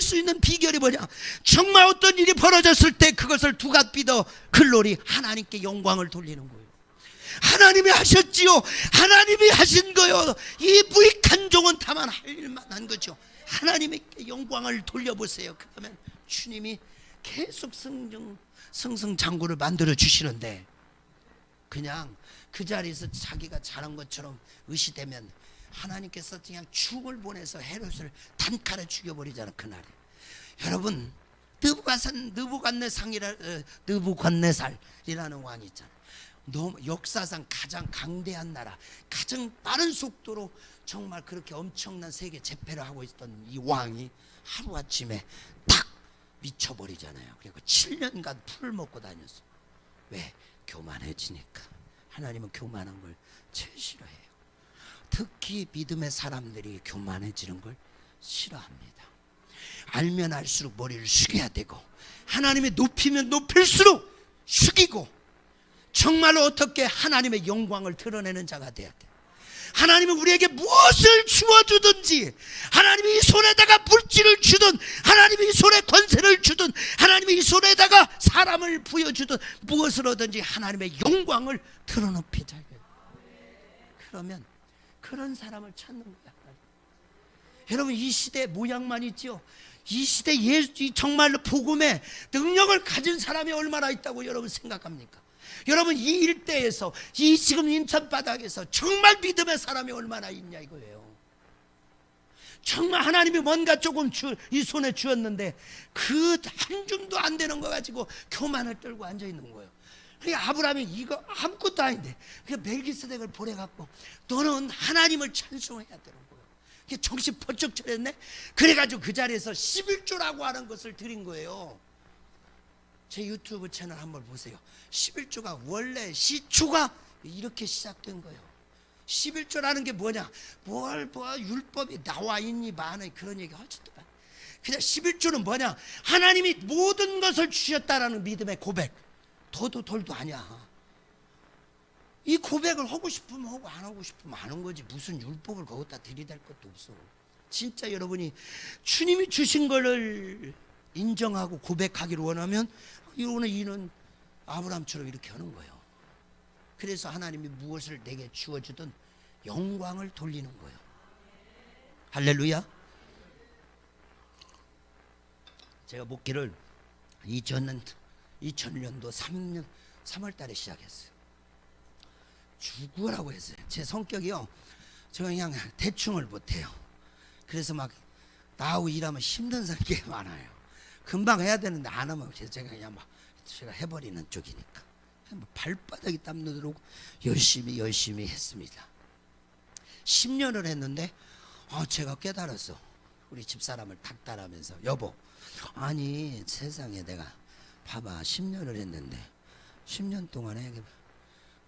Speaker 2: 수 있는 비결이 뭐냐? 정말 어떤 일이 벌어졌을 때 그것을 두갓비더 글로리 하나님께 영광을 돌리는 거예요. 하나님이 하셨지요. 하나님이 하신 거요. 이 무익한 종은 다만 할 일만 한 거죠. 하나님께 영광을 돌려보세요. 그러면 주님이 계속 승승장구를 만들어 주시는데 그냥 그 자리에서 자기가 잘한 것처럼 의시되면 하나님께서 그냥 죽을 보내서 헤롯을 단칼에 죽여버리잖아 그날에. 여러분 느부갓네살이라는 왕이 있잖아요. 역사상 가장 강대한 나라, 가장 빠른 속도로 정말 그렇게 엄청난 세계 제패를 하고 있던 이 왕이 하루아침에 딱 미쳐버리잖아요. 그리고 7년간 풀을 먹고 다녔어. 왜? 교만해지니까. 하나님은 교만한 걸 제일 싫어해요. 특히 믿음의 사람들이 교만해지는 걸 싫어합니다. 알면 알수록 머리를 숙여야 되고 하나님이 높이면 높일수록 숙이고 정말로 어떻게 하나님의 영광을 드러내는 자가 돼야 돼. 하나님은 우리에게 무엇을 주어주든지, 하나님이 이 손에다가 물질을 주든, 하나님이 이 손에 권세를 주든, 하나님이 이 손에다가 사람을 부여주든 무엇을 하든지 하나님의 영광을 드러높이자. 그러면 그런 사람을 찾는 거야. 여러분 이 시대 모양만 있죠. 이 시대 정말로 복음의 능력을 가진 사람이 얼마나 있다고 여러분 생각합니까? 여러분 이 일대에서 이 지금 인천 바닥에서 정말 믿음의 사람이 얼마나 있냐 이거예요. 정말 하나님이 뭔가 조금 이 손에 주었는데 그 한 줌도 안 되는 거 가지고 교만을 떨고 앉아 있는 거예요. 그러니까 아브라함이 이거 아무것도 아닌데 그 멜기세덱을 보내갖고 너는 하나님을 찬송해야 되는 거예요. 그게 정신 번쩍 차렸네. 그래가지고 그 자리에서 11조라고 하는 것을 드린 거예요. 제 유튜브 채널 한번 보세요. 11조가 원래 시초가 이렇게 시작된 거예요. 11조라는 게 뭐냐? 뭘 율법이 나와 있니 많이 그런 얘기 하지도 마. 그냥 11조는 뭐냐? 하나님이 모든 것을 주셨다라는 믿음의 고백. 더도 덜도 아니야. 이 고백을 하고 싶으면 하고 안 하고 싶으면 안 하는 거지. 무슨 율법을 거기다 들이댈 것도 없어. 진짜 여러분이 주님이 주신 거를 인정하고 고백하기를 원하면 오늘 이는 아브라함처럼 이렇게 하는 거예요. 그래서 하나님이 무엇을 내게 주어주든 영광을 돌리는 거예요. 할렐루야. 제가 목기를 2000년도 3월 달에 시작했어요. 죽으라고 했어요. 제 성격이요, 제가 그냥 대충을 못해요. 그래서 막 나하고 일하면 힘든 사람이 꽤 많아요. 금방 해야 되는데 안 하면 제가 그냥 막 제가 해버리는 쪽이니까 발바닥이 땀 나도록 열심히 했습니다. 10년을 했는데 제가 깨달았어. 우리 집사람을 닥달하면서, 여보, 아니 세상에 내가 봐봐 10년을 했는데 10년 동안에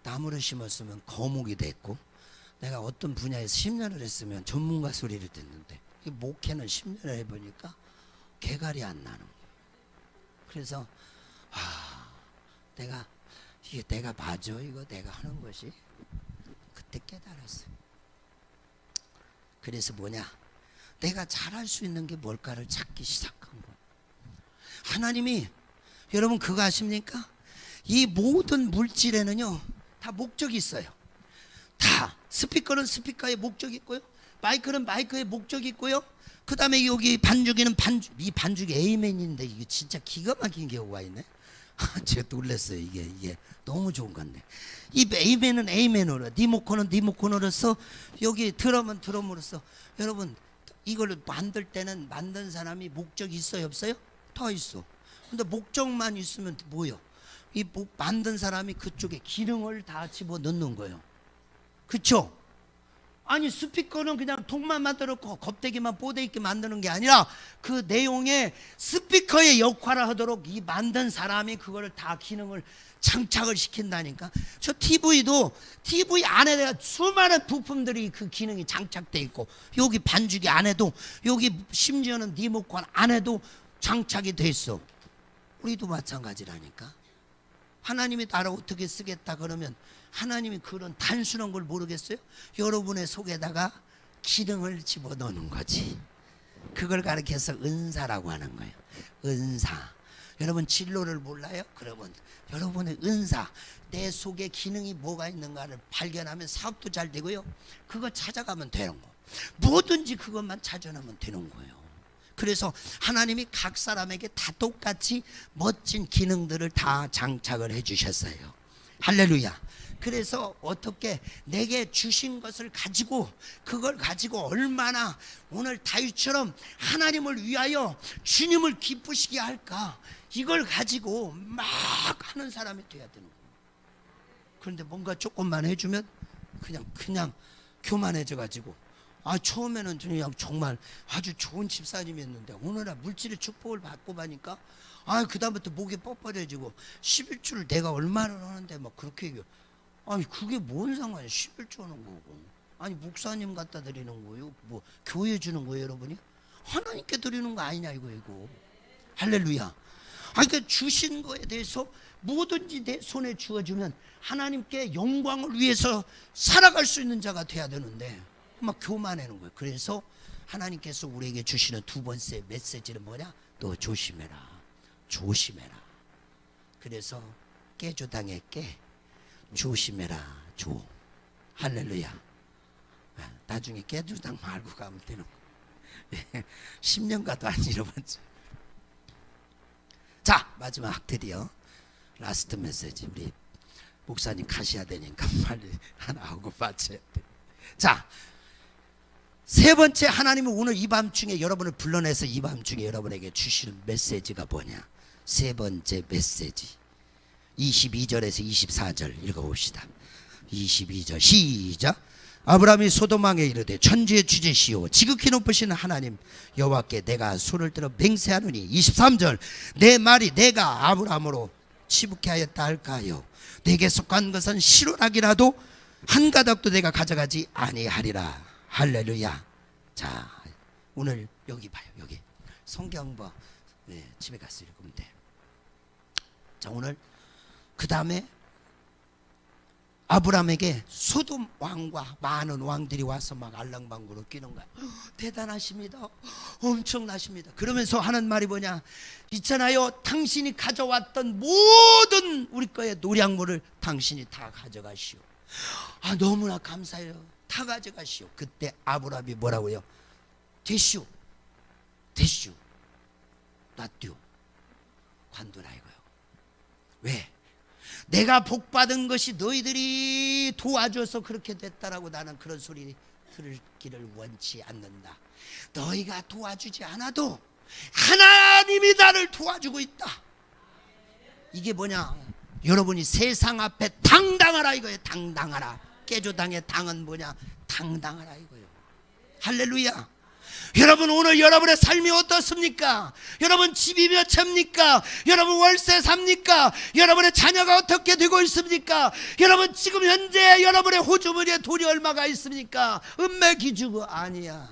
Speaker 2: 나무를 심었으면 거목이 됐고, 내가 어떤 분야에서 10년을 했으면 전문가 소리를 듣는데 목회는 10년을 해보니까 개갈이 안 나는 거예요. 그래서 이게 내가 맞아, 이거 내가 하는 것이. 그때 깨달았어요. 그래서 뭐냐, 내가 잘할 수 있는 게 뭘까를 찾기 시작한 거예요. 하나님이, 여러분 그거 아십니까? 이 모든 물질에는요 다 목적이 있어요. 다. 스피커는 스피커의 목적이 있고요, 마이크는 마이크의 목적이 있고요, 그 다음에 여기 반주기는 이 반주기 에이맨인데 이게 진짜 기가 막힌 경우가 있네. 제가 놀랐어요. 이게 너무 좋은 건데, 이 에이맨은 에이맨으로, 니모코는 니모코너로서, 여기 드럼은 드럼으로서. 여러분 이걸 만들 때는 만든 사람이 목적이 있어요 없어요? 다 있어. 근데 목적만 있으면 뭐요? 만든 사람이 그쪽에 기능을 다 집어넣는 거예요. 그쵸? 아니 스피커는 그냥 통만 만들었고 겁대기만 뽀대 있게 만드는 게 아니라 그 내용에 스피커의 역할을 하도록 이 만든 사람이 그거를 다 기능을 장착을 시킨다니까. 저 TV도 TV 안에 수많은 부품들이 그 기능이 장착돼 있고, 여기 반주기 안에도, 여기 심지어는 리모컨 안에도 장착이 돼 있어. 우리도 마찬가지라니까. 하나님이 나를 어떻게 쓰겠다 그러면 하나님이 그런 단순한 걸 모르겠어요? 여러분의 속에다가 기능을 집어넣는 거지. 그걸 가르쳐서 은사라고 하는 거예요. 은사. 여러분 진로를 몰라요? 그러면 여러분의 은사, 내 속에 기능이 뭐가 있는가를 발견하면 사업도 잘 되고요, 그거 찾아가면 되는 거. 뭐든지 그것만 찾아내면 되는 거예요. 그래서 하나님이 각 사람에게 다 똑같이 멋진 기능들을 다 장착을 해 주셨어요. 할렐루야. 그래서 어떻게 내게 주신 것을 가지고, 그걸 가지고 얼마나 오늘 다윗처럼 하나님을 위하여 주님을 기쁘시게 할까, 이걸 가지고 막 하는 사람이 돼야 되는 거예요. 그런데 뭔가 조금만 해주면 그냥 교만해져 가지고, 처음에는 그냥 정말 아주 좋은 집사님이었는데 오늘날 물질의 축복을 받고 보니까 그 다음부터 목이 뻣뻣해지고 11조를 내가 얼마나 하는데 막 그렇게 얘기해요. 그게 뭔 상관이야. 11조 하는 거고. 목사님 갖다 드리는 거예요. 뭐 교회 주는 거예요, 여러분이? 하나님께 드리는 거 아니냐 이거. 할렐루야. 그러니까 주신 거에 대해서 뭐든지 내 손에 주어주면 하나님께 영광을 위해서 살아갈 수 있는 자가 돼야 되는데 막 교만하는 거예요. 그래서 하나님께서 우리에게 주시는 두 번째 메시지는 뭐냐? 너 조심해라. 조심해라. 그래서 깨조당에 깨. 조심해라. 조. 할렐루야. 나중에 깨조당 말고 가면 되는 거예요. 10년 가도 안 잃어봤지. 자, 마지막 드디어 라스트 메시지. 우리 목사님 가셔야 되니까 빨리 하나 하고 빠져야 돼. 자, 세 번째, 하나님은 오늘 이 밤중에 여러분을 불러내서 이 밤중에 여러분에게 주실 메시지가 뭐냐? 세 번째 메시지 22절에서 24절 읽어봅시다. 22절 시작. 아브라함이 소돔왕에 이르되 천지의 주제시오 지극히 높으신 하나님 여호와께 내가 손을 들어 맹세하노니 23절 내 말이 내가 아브라함으로 치북케 하였다 할까요? 내게 속한 것은 실오락이라도 한 가닥도 내가 가져가지 아니하리라. 할렐루야. 자, 오늘 여기 봐요. 여기 성경 봐. 네, 집에 가서 읽으면 돼. 자, 오늘 그 다음에 아브라함에게 소돔 왕과 많은 왕들이 와서 막 알랑방구로 끼는 거야. 대단하십니다. 엄청나십니다. 그러면서 하는 말이 뭐냐? 있잖아요. 당신이 가져왔던 모든 우리 거의 노량물을 당신이 다 가져가시오. 아, 너무나 감사해요. 다 가져가시오. 그때 아브라함이 뭐라고요? 되시오. 되시오. 놔듀. 관두라 이거요. 왜? 내가 복받은 것이 너희들이 도와줘서 그렇게 됐다라고 나는 그런 소리 들기를 원치 않는다. 너희가 도와주지 않아도 하나님이 나를 도와주고 있다. 이게 뭐냐? 여러분이 세상 앞에 당당하라 이거예요. 당당하라. 깨조당의 당은 뭐냐? 당당하라 이거예요. 할렐루야. 여러분 오늘 여러분의 삶이 어떻습니까? 여러분 집이 몇 채입니까? 여러분 월세 삽니까? 여러분의 자녀가 어떻게 되고 있습니까? 여러분 지금 현재 여러분의 호주머니에 돈이 얼마가 있습니까? 은매 기주고 아니야.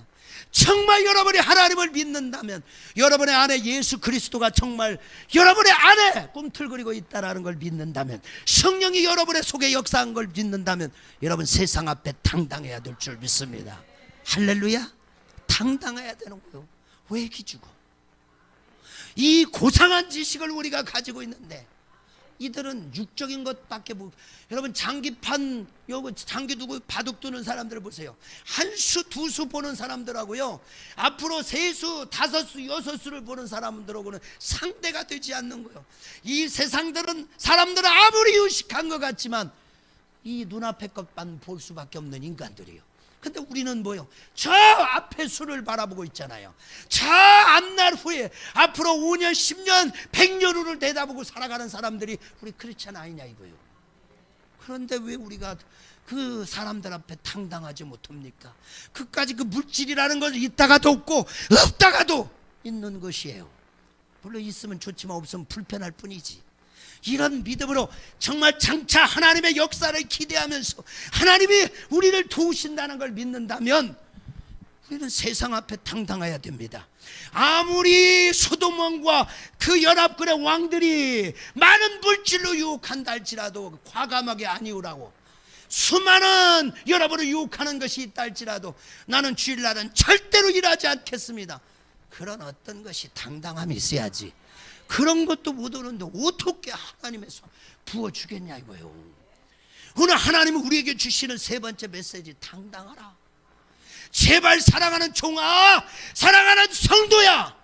Speaker 2: 정말 여러분이 하나님을 믿는다면 여러분의 안에 예수 그리스도가 정말 여러분의 안에 꿈틀거리고 있다는 걸 믿는다면 성령이 여러분의 속에 역사한 걸 믿는다면 여러분 세상 앞에 당당해야 될 줄 믿습니다. 할렐루야. 당당해야 되는 거예요. 왜 기죽어? 이 고상한 지식을 우리가 가지고 있는데 이들은 육적인 것밖에 여러분 장기판 요거 장기 두고 바둑 두는 사람들을 보세요. 한 수 두 수 보는 사람들하고요 앞으로 세 수 다섯 수 여섯 수를 보는 사람들하고는 상대가 되지 않는 거예요. 이 세상들은 사람들은 아무리 유식한 것 같지만 이 눈앞의 것만 볼 수밖에 없는 인간들이에요. 근데 우리는 뭐요? 저 앞에 수를 바라보고 있잖아요. 저 앞날 후에 앞으로 5년, 10년, 100년 후를 내다보고 살아가는 사람들이 우리 크리스찬 아니냐 이거예요. 그런데 왜 우리가 그 사람들 앞에 당당하지 못합니까? 그까지 그 물질이라는 걸 있다가도 없고 없다가도 있는 것이에요. 물론 있으면 좋지만 없으면 불편할 뿐이지. 이런 믿음으로 정말 장차 하나님의 역사를 기대하면서 하나님이 우리를 도우신다는 걸 믿는다면 우리는 세상 앞에 당당해야 됩니다. 아무리 소돔 왕과 그 연합군의 왕들이 많은 물질로 유혹한다 할지라도 과감하게 아니오라고 수많은 여러분을 유혹하는 것이 있다 할지라도 나는 주일날은 절대로 일하지 않겠습니다. 그런 어떤 것이 당당함이 있어야지. 그런 것도 못 오는데 어떻게 하나님에서 부어주겠냐 이거예요. 오늘 하나님은 우리에게 주시는 세 번째 메시지 당당하라. 제발 사랑하는 종아, 사랑하는 성도야,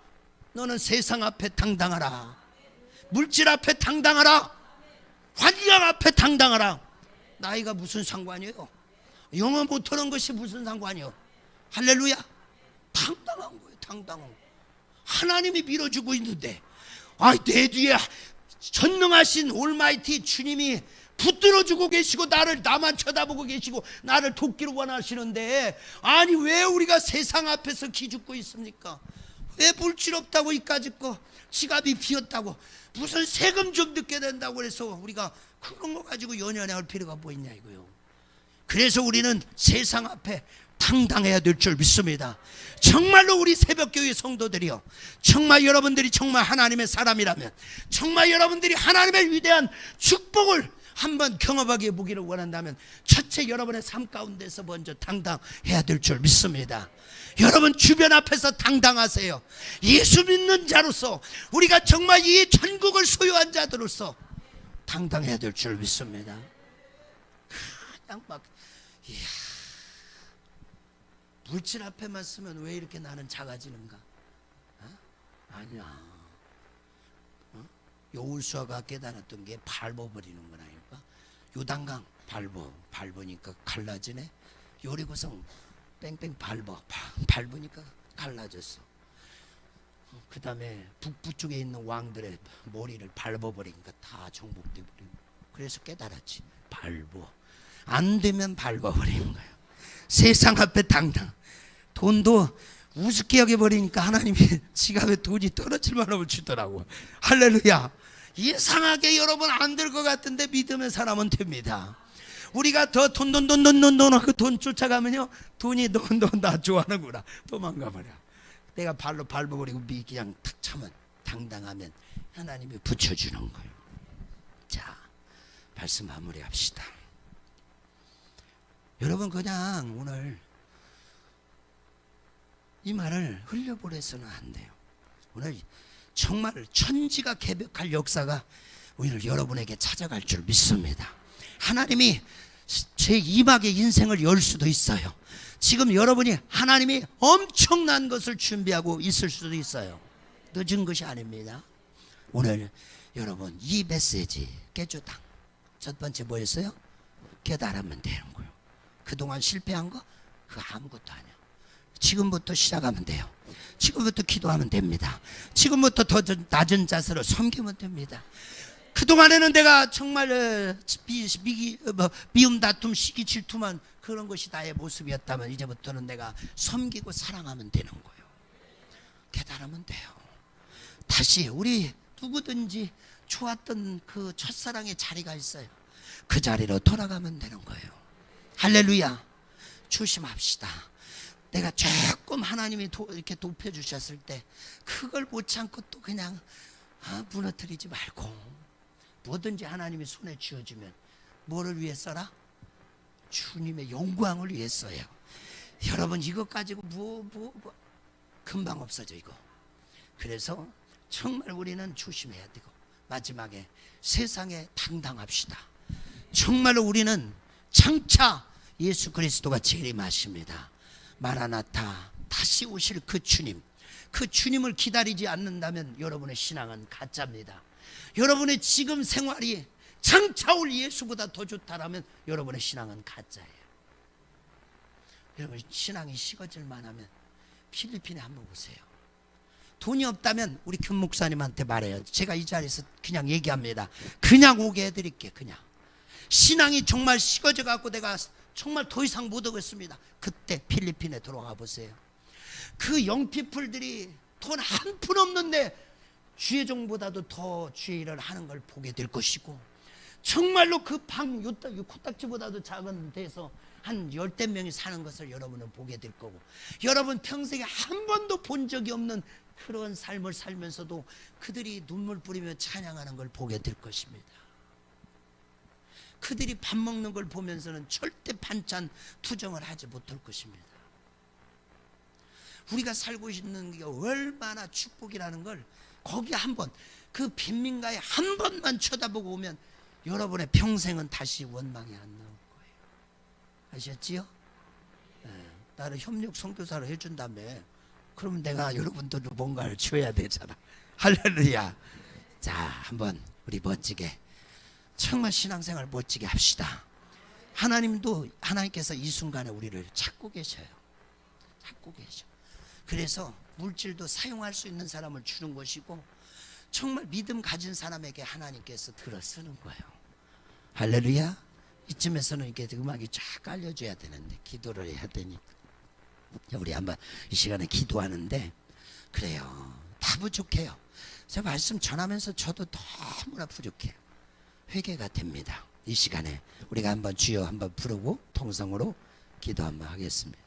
Speaker 2: 너는 세상 앞에 당당하라. 물질 앞에 당당하라. 환경 앞에 당당하라. 나이가 무슨 상관이에요? 영어 못하는 것이 무슨 상관이에요? 할렐루야. 당당한 거예요. 당당한 거. 하나님이 밀어주고 있는데 내 뒤에 전능하신 올마이티 주님이 붙들어주고 계시고 나만 쳐다보고 계시고 나를 돕기를 원하시는데 아니 왜 우리가 세상 앞에서 기죽고 있습니까? 왜 물질 없다고 이까짓 거 지갑이 비었다고 무슨 세금 좀 늦게 된다고 그래서 우리가 그런 거 가지고 연연할 필요가 뭐 있냐 이거요. 그래서 우리는 세상 앞에 당당해야 될 줄 믿습니다. 정말로 우리 새벽교회 성도들이요, 정말 여러분들이 정말 하나님의 사람이라면 정말 여러분들이 하나님의 위대한 축복을 한번 경험하게 보기를 원한다면 첫째 여러분의 삶 가운데서 먼저 당당해야 될 줄 믿습니다. 여러분 주변 앞에서 당당하세요. 예수 믿는 자로서 우리가 정말 이 천국을 소유한 자들로서 당당해야 될 줄 믿습니다. 그냥 막 이야, 물질 앞에만 쓰면 왜 이렇게 나는 작아지는가? 아니야. 여호수아가 깨달았던 게 밟아버리는 거라니까. 요단강 밟으니까 갈라지네. 여리고성 뺑뺑밟으니까 갈라졌어. 그 다음에 북부 쪽에 있는 왕들의 머리를 밟아버리니까 다 정복돼 버리고. 그래서 깨달았지. 안 되면 밟아버리는 거예요. 세상 앞에 당당. 돈도 우습게 여겨버리니까 하나님이 지갑에 돈이 떨어질 만하면 주더라고. 할렐루야. 이상하게 여러분 안 될 것 같은데 믿음의 사람은 됩니다. 우리가 더 돈 하고 돈 쫓아가면요, 돈이 너 나 좋아하는구나 도망가버려. 내가 발로 밟아버리고 그냥 탁 차면, 당당하면 하나님이 붙여주는 거예요. 자, 말씀 마무리합시다. 여러분 그냥 오늘 이 말을 흘려보내서는 안 돼요. 오늘 정말 천지가 개벽할 역사가 오늘 여러분에게 찾아갈 줄 믿습니다. 하나님이 제 2막의 인생을 열 수도 있어요. 지금 여러분이 하나님이 엄청난 것을 준비하고 있을 수도 있어요. 늦은 것이 아닙니다. 오늘 여러분 이 메시지 깨주당 첫 번째 뭐였어요? 깨달으면 되는 거예요. 그동안 실패한 거 그거 아무것도 아니야. 지금부터 시작하면 돼요. 지금부터 기도하면 됩니다. 지금부터 더 낮은 자세로 섬기면 됩니다. 그동안에는 내가 정말 미움, 다툼, 시기, 질투만 그런 것이 나의 모습이었다면 이제부터는 내가 섬기고 사랑하면 되는 거예요. 깨달으면 돼요. 다시 우리 누구든지 좋았던 그 첫사랑의 자리가 있어요. 그 자리로 돌아가면 되는 거예요. 할렐루야. 조심합시다. 내가 조금 하나님이 이렇게 높여주셨을 때 그걸 못 참고 또 그냥 무너뜨리지 말고 뭐든지 하나님이 손에 쥐어주면 뭐를 위해서라? 주님의 영광을 위해서요. 여러분 이것 가지고 뭐 금방 없어져 이거. 그래서 정말 우리는 조심해야 되고 마지막에 세상에 당당합시다. 정말로 우리는 장차 예수 그리스도가 재림하십니다. 마라나타 다시 오실 그 주님, 그 주님을 기다리지 않는다면 여러분의 신앙은 가짜입니다. 여러분의 지금 생활이 장차 올 예수보다 더 좋다라면 여러분의 신앙은 가짜예요. 여러분 신앙이 식어질 만하면 필리핀에 한번 오세요. 돈이 없다면 우리 김 목사님한테 말해요. 제가 이 자리에서 그냥 얘기합니다. 그냥 오게 해드릴게. 그냥 신앙이 정말 식어져 갖고 내가 정말 더 이상 못 오겠습니다. 그때 필리핀에 들어가 보세요. 그 영피플들이 돈 한 푼 없는데 주의 종보다도 더 주의 일을 하는 걸 보게 될 것이고, 정말로 그 방 코딱지보다도 작은 데서 한 열댓 명이 사는 것을 여러분은 보게 될 거고, 여러분 평생에 한 번도 본 적이 없는 그런 삶을 살면서도 그들이 눈물 뿌리며 찬양하는 걸 보게 될 것입니다. 그들이 밥 먹는 걸 보면서는 절대 반찬 투정을 하지 못할 것입니다. 우리가 살고 있는 게 얼마나 축복이라는 걸 거기 한번 그 빈민가에 한 번만 쳐다보고 오면 여러분의 평생은 다시 원망이 안 나올 거예요. 아셨지요? 나를 협력 선교사를 해준다며. 그러면 내가 여러분들도 뭔가를 줘야 되잖아. 할렐루야. 자, 한번 우리 멋지게 정말 신앙생활 멋지게 합시다. 하나님께서 이 순간에 우리를 찾고 계셔요. 찾고 계셔. 그래서 물질도 사용할 수 있는 사람을 주는 것이고, 정말 믿음 가진 사람에게 하나님께서 들어 쓰는 거예요. 할렐루야. 이쯤에서는 이렇게 음악이 쫙 깔려줘야 되는데 기도를 해야 되니까 우리 한번 이 시간에 기도하는데, 그래요, 다 부족해요. 제가 말씀 전하면서 저도 너무나 부족해요. 회개가 됩니다. 이 시간에 우리가 한번 주여 한번 부르고 통성으로 기도 한번 하겠습니다.